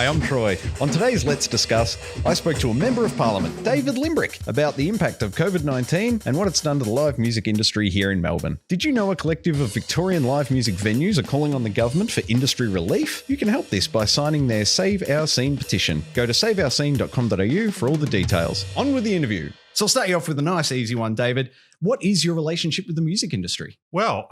Hi, I'm Troy. On today's Let's Discuss, I spoke to a Member of Parliament, David Limbrick, about the impact of COVID-19 and what it's done to the live music industry here in Melbourne. Did you know a collective of Victorian live music venues are calling on the government for industry relief? You can help this by signing their Save Our Scene petition. Go to saveourscene.com.au for all the details. On with the interview. So I'll start you off with a nice, easy one, David. What is your relationship with the music industry? Well,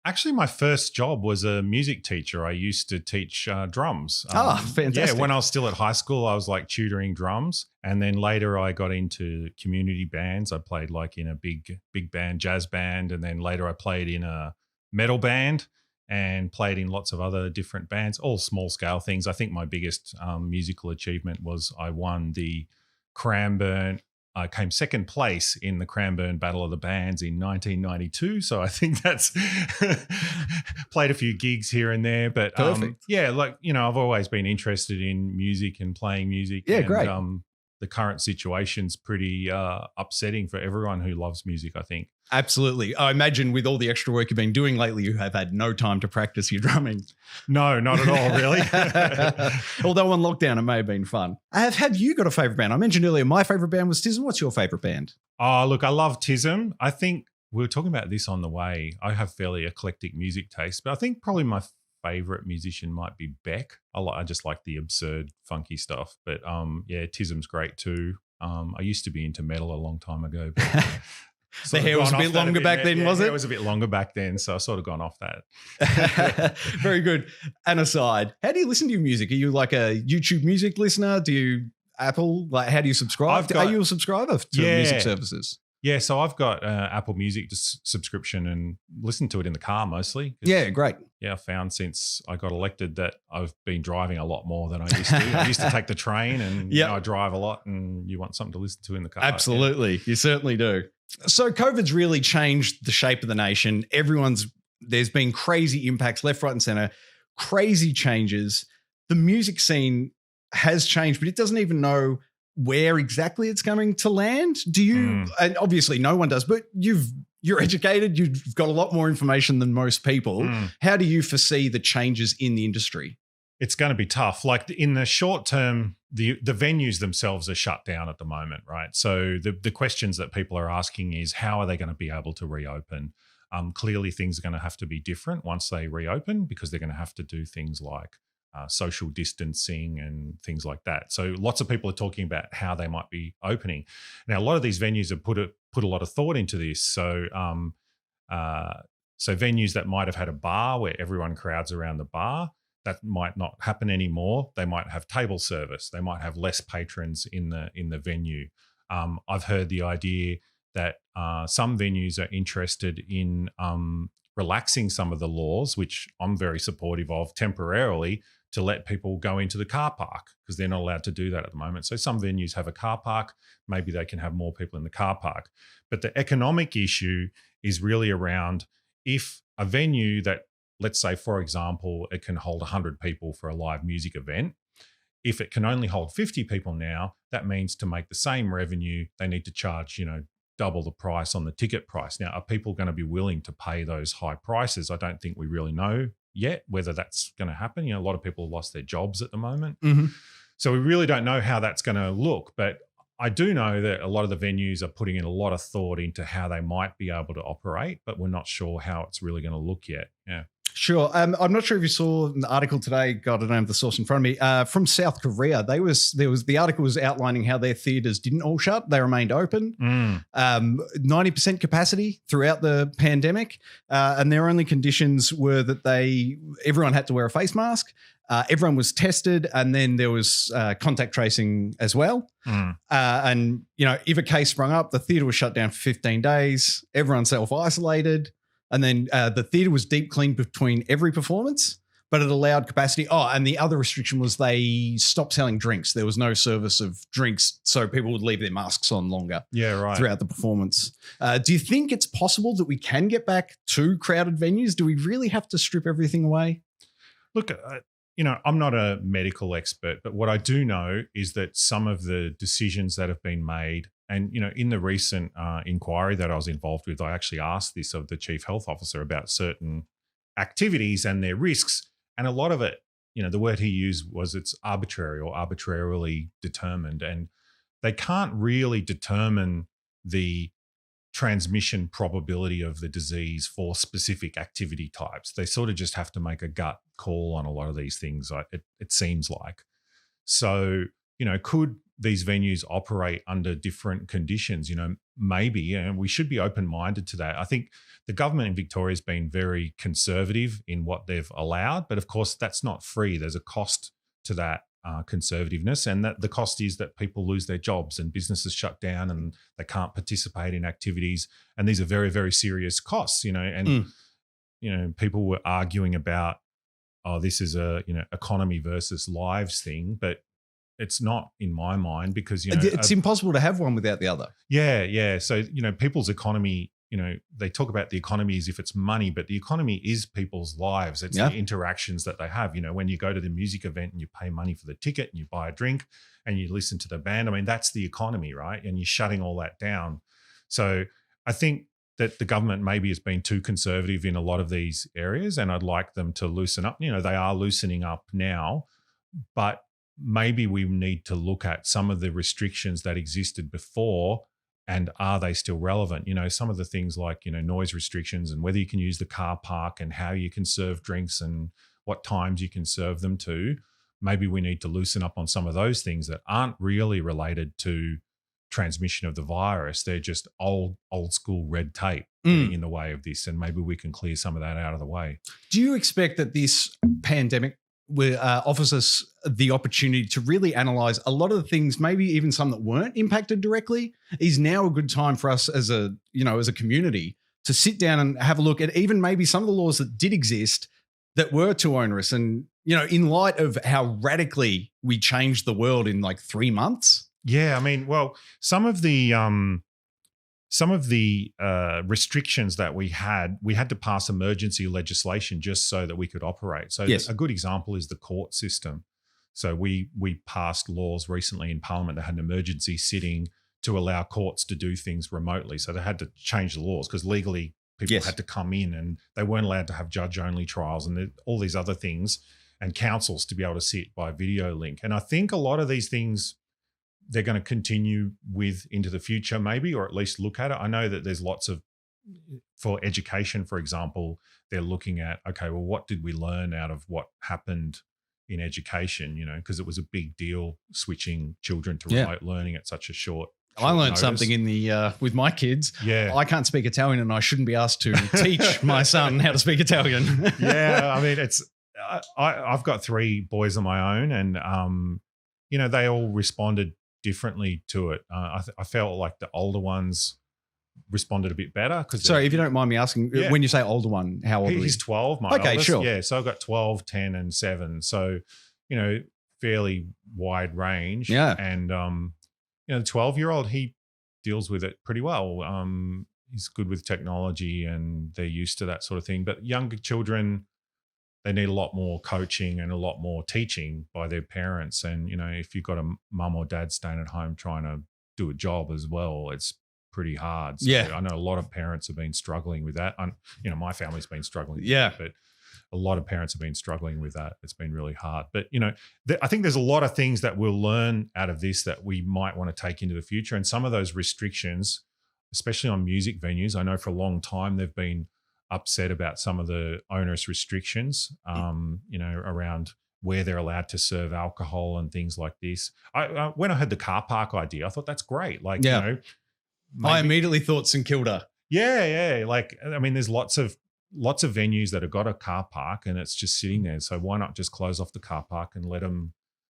actually, my first job was a music teacher. I used to teach drums. Fantastic. Yeah, when I was still at high school, I was like tutoring drums. And then later I got into community bands. I played like in a big band, jazz band. And then later I played in a metal band and played in lots of other different bands, all small scale things. I think my biggest musical achievement was I won the Cranbourne. I came second place in the Cranbourne Battle of the Bands in 1992. So I think that's played a few gigs here and there. But yeah, like, you know, I've always been interested in music and playing music. Yeah, and, great. The current situation's pretty upsetting for everyone who loves music, I think. Absolutely. I imagine with all the extra work you've been doing lately, you have had no time to practice your drumming. No, not at all, really. Although on lockdown, it may have been fun. Have you got a favourite band? I mentioned earlier my favourite band was Tism. What's your favourite band? Oh, look, I love Tism. I think we were talking about this on the way. I have fairly eclectic music taste, but I think probably my favorite musician might be Beck. I just like the absurd, funky stuff. But yeah, Tism's great too. I used to be into metal a long time ago. But the hair was a bit longer back then, was it? It was a bit longer back then, so I've sort of gone off that. Very good. And aside, how do you listen to your music? Are you like a YouTube music listener? Do you Apple? Like, how do you subscribe? Are you a subscriber to music services? Yeah, so I've got Apple Music subscription and listen to it in the car mostly. Yeah, great. Yeah, I found since I got elected that I've been driving a lot more than I used to. I used to take the train and you know, I drive a lot and you want something to listen to in the car. Absolutely. Yeah. You certainly do. So COVID's really changed the shape of the nation. There's been crazy impacts left, right and center, crazy changes. The music scene has changed, but it doesn't even know where exactly it's going to land. Do you, and obviously no one does, but you're educated, you've got a lot more information than most people. How do you foresee the changes in the industry? It's going to be tough. Like in the short term, the venues themselves are shut down at the moment, right? So the questions that people are asking is how are they going to be able to reopen? Clearly things are going to have to be different once they reopen because they're going to have to do things like social distancing and things like that. So lots of people are talking about how they might be opening. Now, a lot of these venues have put a lot of thought into this. So venues that might have had a bar where everyone crowds around the bar, that might not happen anymore. They might have table service. They might have less patrons in the venue. I've heard the idea that some venues are interested in relaxing some of the laws, which I'm very supportive of temporarily, to let people go into the car park because they're not allowed to do that at the moment. So some venues have a car park. Maybe they can have more people in the car park. But the economic issue is really around if a venue that, let's say, for example, it can hold 100 people for a live music event. If it can only hold 50 people now, that means to make the same revenue, they need to charge, double the price on the ticket price. Now, are people going to be willing to pay those high prices? I don't think we really know yet whether that's going to happen. A lot of people have lost their jobs at the moment. So we really don't know how that's going to look. But I do know that a lot of the venues are putting in a lot of thought into how they might be able to operate, but we're not sure how it's really going to look yet. Yeah. Sure. I'm not sure if you saw the article today. God, I don't have the source in front of me. From South Korea, the article was outlining how their theaters didn't all shut; they remained open, 90% capacity throughout the pandemic, and their only conditions were that everyone had to wear a face mask, everyone was tested, and then there was contact tracing as well. And if a case sprung up, the theater was shut down for 15 days. Everyone self-isolated. And then the theatre was deep cleaned between every performance, but it allowed capacity. Oh, and the other restriction was they stopped selling drinks. There was no service of drinks, so people would leave their masks on longer throughout the performance. Do you think it's possible that we can get back to crowded venues? Do we really have to strip everything away? Look, I'm not a medical expert, but what I do know is that some of the decisions that have been made, and, in the recent inquiry that I was involved with, I actually asked this of the chief health officer about certain activities and their risks. And a lot of it the word he used was it's arbitrary or arbitrarily determined, and they can't really determine the transmission probability of the disease for specific activity types. They sort of just have to make a gut call on a lot of these things, it seems like. So, could these venues operate under different conditions? Maybe, and we should be open-minded to that. I think the government in Victoria has been very conservative in what they've allowed, but of course that's not free. There's a cost to that conservativeness, and that the cost is that people lose their jobs and businesses shut down and they can't participate in activities. And these are very, very serious costs, and people were arguing about, this is a economy versus lives thing, but it's not in my mind, because it's impossible to have one without the other. Yeah. So people's economy, they talk about the economy as if it's money, but the economy is people's lives. It's the interactions that they have. When you go to the music event and you pay money for the ticket and you buy a drink and you listen to the band, I mean, that's the economy, right? And you're shutting all that down. So I think that the government maybe has been too conservative in a lot of these areas, and I'd like them to loosen up. They are loosening up now, but maybe we need to look at some of the restrictions that existed before, and are they still relevant? Some of the things like, noise restrictions and whether you can use the car park and how you can serve drinks and what times you can serve them to. Maybe we need to loosen up on some of those things that aren't really related to transmission of the virus. They're just old school red tape getting in the way of this, and maybe we can clear some of that out of the way. Do you expect that this pandemic offers us the opportunity to really analyze a lot of the things, maybe even some that weren't impacted directly? Is now a good time for us as a community to sit down and have a look at even maybe some of the laws that did exist that were too onerous, and in light of how radically we changed the world in like 3 months? Yeah, I mean, well, some of the restrictions that we had to pass emergency legislation just so that we could operate. So yes. A good example is the court system. So we passed laws recently in Parliament that had an emergency sitting to allow courts to do things remotely. So they had to change the laws because legally people had to come in, and they weren't allowed to have judge-only trials and all these other things, and councils to be able to sit by video link. And I think a lot of these things they're going to continue with into the future, maybe, or at least look at it. I know that there's lots of, for education, for example, they're looking at, okay, well, what did we learn out of what happened in education, because it was a big deal switching children to remote learning at such a short I learned notice. something in the with my kids. Yeah. I can't speak Italian, and I shouldn't be asked to teach my son how to speak Italian. Yeah, I mean, I've got 3 boys of my own, and they all responded differently to it. I felt like the older ones responded a bit better. Sorry, if you don't mind me asking, when you say older one, how old is he? He's 12, my okay, oldest. sure. Yeah, so I've got 12, 10 and 7. So, fairly wide range. Yeah. And, the 12-year-old, he deals with it pretty well. He's good with technology and they're used to that sort of thing. But younger children, they need a lot more coaching and a lot more teaching by their parents. And, if you've got a mum or dad staying at home trying to do a job as well, it's pretty hard. So I know a lot of parents have been struggling with that. My family's been struggling with that, but a lot of parents have been struggling with that. It's been really hard. But, I think there's a lot of things that we'll learn out of this that we might want to take into the future. And some of those restrictions, especially on music venues, I know for a long time they've been upset about some of the onerous restrictions, around where they're allowed to serve alcohol and things like this. When I heard the car park idea, I thought that's great. Like, I immediately thought St Kilda. Yeah. Like, I mean, there's lots of venues that have got a car park and it's just sitting there. So why not just close off the car park and let them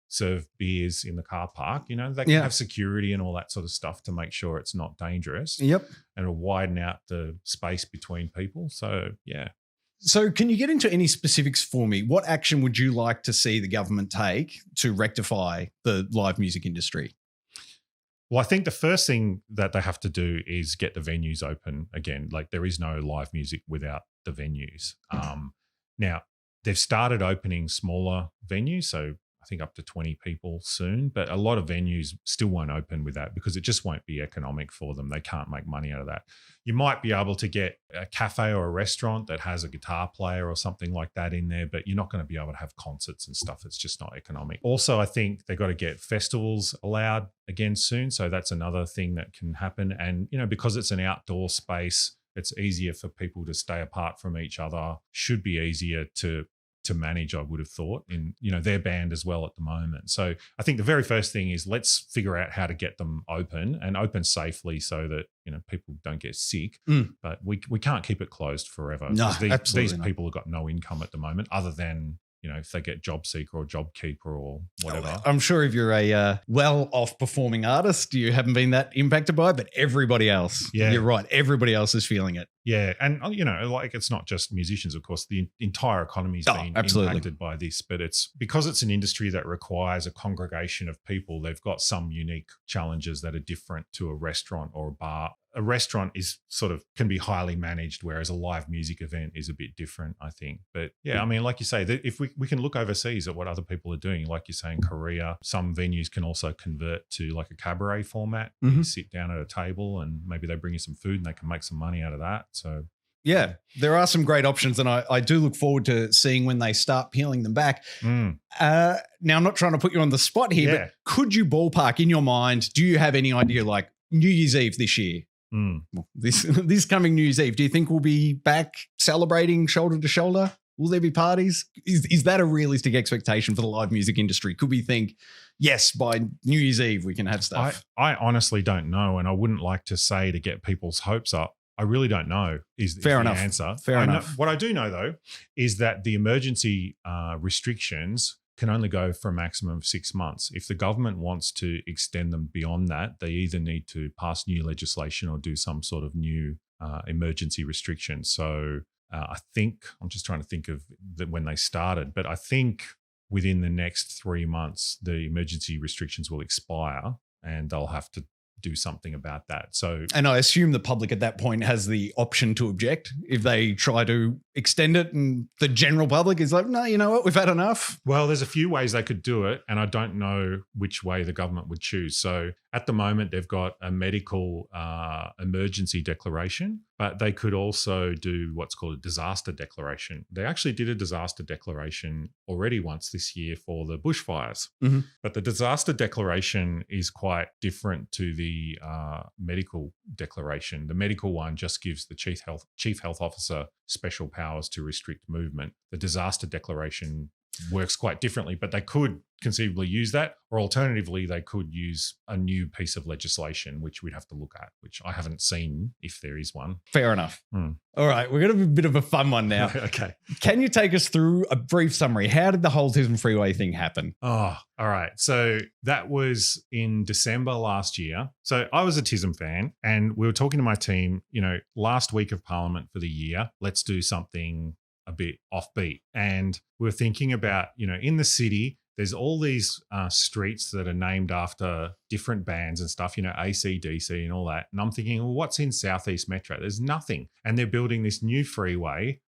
serve beers in the car park? They can have security and all that sort of stuff to make sure it's not dangerous. Yep. And it'll widen out the space between people. So, yeah. So can you get into any specifics for me? What action would you like to see the government take to rectify the live music industry? Well, I think the first thing that they have to do is get the venues open again. Like, there is no live music without the venues. Now, they've started opening smaller venues. So I I think up to 20 people soon, but a lot of venues still won't open with that because it just won't be economic for them. They can't make money out of that. You might be able to get a cafe or a restaurant that has a guitar player or something like that in there, but you're not going to be able to have concerts and stuff. It's just not economic. Also, I think they've got to get festivals allowed again soon. So that's another thing that can happen. And, because it's an outdoor space, it's easier for people to stay apart from each other, should be easier to manage, I would have thought, in their band as well at the moment. So I think the very first thing is let's figure out how to get them open and open safely so that people don't get sick. But we can't keep it closed forever. No, these people have got no income at the moment other than if they get job seeker or job keeper or whatever. I'm sure if you're a well-off performing artist, you haven't been that impacted by it, but everybody else, you're right, everybody else is feeling it. Yeah. And, it's not just musicians, of course. The entire economy's been impacted by this, but it's because it's an industry that requires a congregation of people. They've got some unique challenges that are different to a restaurant or a bar. A restaurant is can be highly managed, whereas a live music event is a bit different, I think. But yeah, I mean, like you say, if we can look overseas at what other people are doing, like you say in Korea, some venues can also convert to like a cabaret format. You sit down at a table and maybe they bring you some food and they can make some money out of that. So yeah, there are some great options, and I do look forward to seeing when they start peeling them back. Now, I'm not trying to put you on the spot here, but could you ballpark in your mind, do you have any idea, like New Year's Eve this year? Well, this coming New Year's Eve, do you think we'll be back celebrating shoulder to shoulder? Will there be parties? Is that a realistic expectation for the live music industry? Could we think, yes, by New Year's Eve we can have stuff? I honestly don't know, and I wouldn't like to say to get people's hopes up. I really don't know is the answer. Fair enough. What I do know, though, is that the emergency restrictions can only go for a maximum of 6 months. If the government wants to extend them beyond that, they either need to pass new legislation or do some sort of new emergency restriction. So I think, I'm just trying to think of when they started, but I think within the next 3 months, the emergency restrictions will expire and they'll have to do something about that. So, and I assume the public at that point has the option to object if they try to extend it, and the general public is like, no, you know what, we've had enough. Well, there's a few ways they could do it, and I don't know which way the government would choose. So at the moment, they've got a medical emergency declaration, but they could also do what's called a disaster declaration. They actually did a disaster declaration already once this year for the bushfires, but the disaster declaration is quite different to the medical declaration. The medical one just gives the chief health officer special powers to restrict movement. The disaster declaration works quite differently, but they could conceivably use that, or alternatively, they could use a new piece of legislation, which we'd have to look at, which I haven't seen if there is one. Fair enough. All right, we're going to have a bit of a fun one now. Okay. Can you take us through a brief summary? How did the whole Tism Freeway thing happen? Oh, all right. So that was in December last year. So I was a Tism fan, and we were talking to my team, last week of Parliament for the year, let's do something a bit offbeat. And we were thinking about, in the city, there's all these streets that are named after different bands and stuff, AC/DC and all that. And I'm thinking, well, what's in Southeast Metro? There's nothing. And they're building this new freeway.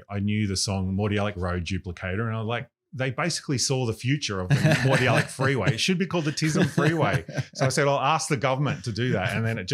I knew the song Mordialloc Road Duplicator, and I was like, they basically saw the future of the Mordialloc Freeway. It should be called the Tism Freeway. So I said, I'll ask the government to do that. And then it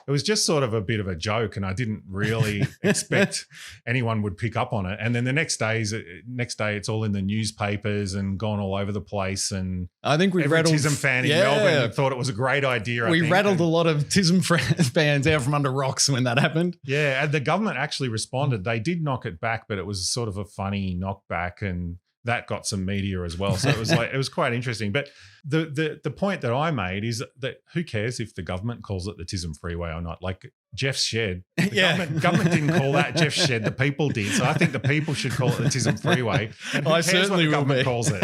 was just sort of a bit of a joke, and I didn't really expect anyone would pick up on it. And then the next day, it's all in the newspapers and gone all over the place. And I think every Tism fan in Melbourne thought it was a great idea. We rattled a lot of Tism fans out from under rocks when that happened. Yeah, and the government actually responded. They did knock it back, but it was sort of a funny knockback, and that got some media as well. So it was quite interesting. But the point that I made is that who cares if the government calls it the Tism Freeway or not? Like Jeff's Shed. The government didn't call that Jeff's Shed. The people did. So I think the people should call it the Tism Freeway. And who cares what the government calls it?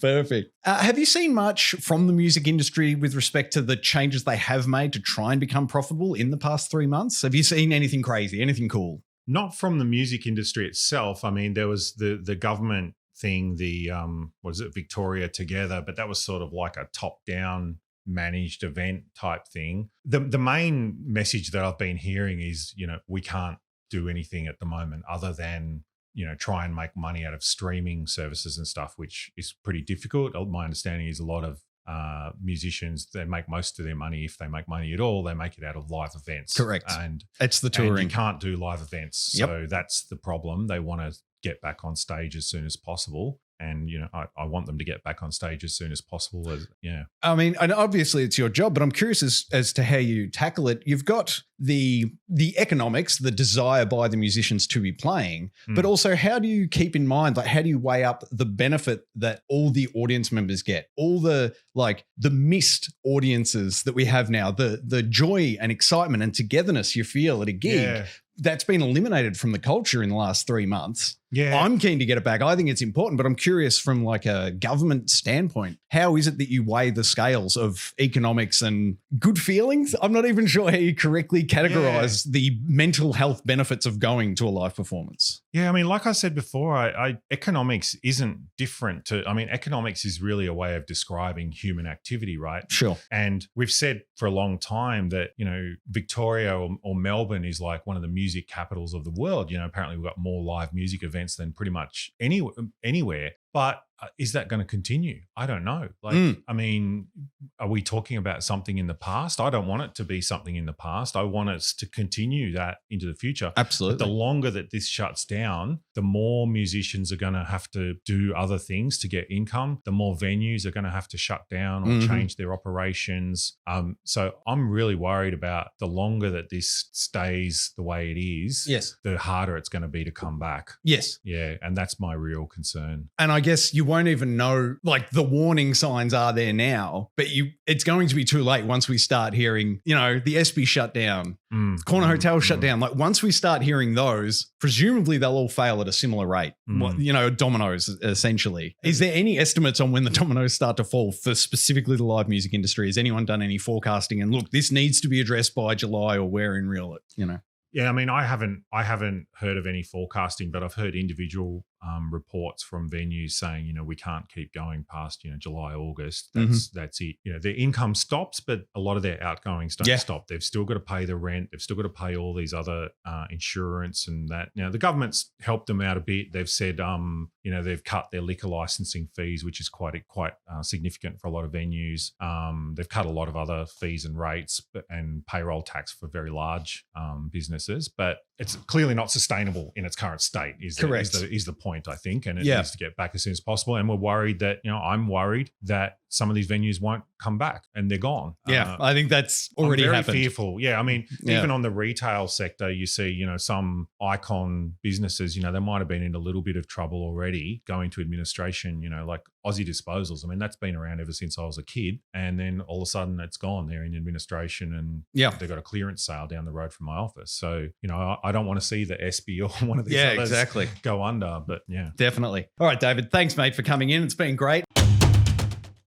Perfect. Have you seen much from the music industry with respect to the changes they have made to try and become profitable in the past 3 months? Have you seen anything crazy, anything cool? Not from the music industry itself. I mean, there was the government thing, the Victoria Together, but that was sort of like a top-down managed event type thing. The main message that I've been hearing is, we can't do anything at the moment other than, try and make money out of streaming services and stuff, which is pretty difficult. My understanding is a lot of musicians, they make most of their money, if they make money at all, they make it out of live events. Correct. And it's the touring. And you can't do live events. So that's the problem. They want to get back on stage as soon as possible. And, I want them to get back on stage as soon as possible. I mean, and obviously it's your job, but I'm curious as to how you tackle it. You've got the economics, the desire by the musicians to be playing, but also how do you keep in mind, like, how do you weigh up the benefit that all the audience members get, all the missed audiences that we have now, the joy and excitement and togetherness you feel at a gig that's been eliminated from the culture in the last 3 months. Yeah. I'm keen to get it back. I think it's important, but I'm curious from like a government standpoint, how is it that you weigh the scales of economics and good feelings? I'm not even sure how you correctly categorize the mental health benefits of going to a live performance. Yeah, I mean, like I said before, economics isn't different to, economics is really a way of describing human activity, right? Sure. And we've said for a long time that, Victoria or Melbourne is like one of the music capitals of the world. Apparently we've got more live music events than pretty much anywhere. But is that going to continue? I don't know. Are we talking about something in the past? I don't want it to be something in the past. I want us to continue that into the future. Absolutely. But the longer that this shuts down, the more musicians are going to have to do other things to get income. The more venues are going to have to shut down or change their operations. So I'm really worried about the longer that this stays the way it is, the harder it's going to be to come back. Yes. Yeah. And that's my real concern. And I guess you won't even know, like, the warning signs are there now, but it's going to be too late once we start hearing, the SB shut down, Corner Hotel shut down. Like, once we start hearing those, presumably they'll all fail at a similar rate. Dominoes, essentially. Is there any estimates on when the dominoes start to fall for specifically the live music industry? Has anyone done any forecasting? And look, this needs to be addressed by July, or we're in real, Yeah, I mean, I haven't heard of any forecasting, but I've heard individual reports from venues saying, we can't keep going past, July, August. That's it. Their income stops, but a lot of their outgoings don't stop. They've still got to pay the rent. They've still got to pay all these other insurance and that. Now, the government's helped them out a bit. They've said, they've cut their liquor licensing fees, which is quite significant for a lot of venues. They've cut a lot of other fees and rates and payroll tax for very large businesses, but it's clearly not sustainable in its current state. Is the point, I think, and it needs to get back as soon as possible. And we're worried that, I'm worried that some of these venues won't come back and they're gone. Yeah, I think that's already happened. I'm very fearful. Yeah, I mean, even on the retail sector, you see, some icon businesses, they might have been in a little bit of trouble already going to administration, like Aussie Disposals. I mean, that's been around ever since I was a kid. And then all of a sudden it's gone. They're in administration and they've got a clearance sale down the road from my office. So, I don't want to see the SB or one of these others go under, but Definitely. All right, David, thanks, mate, for coming in. It's been great.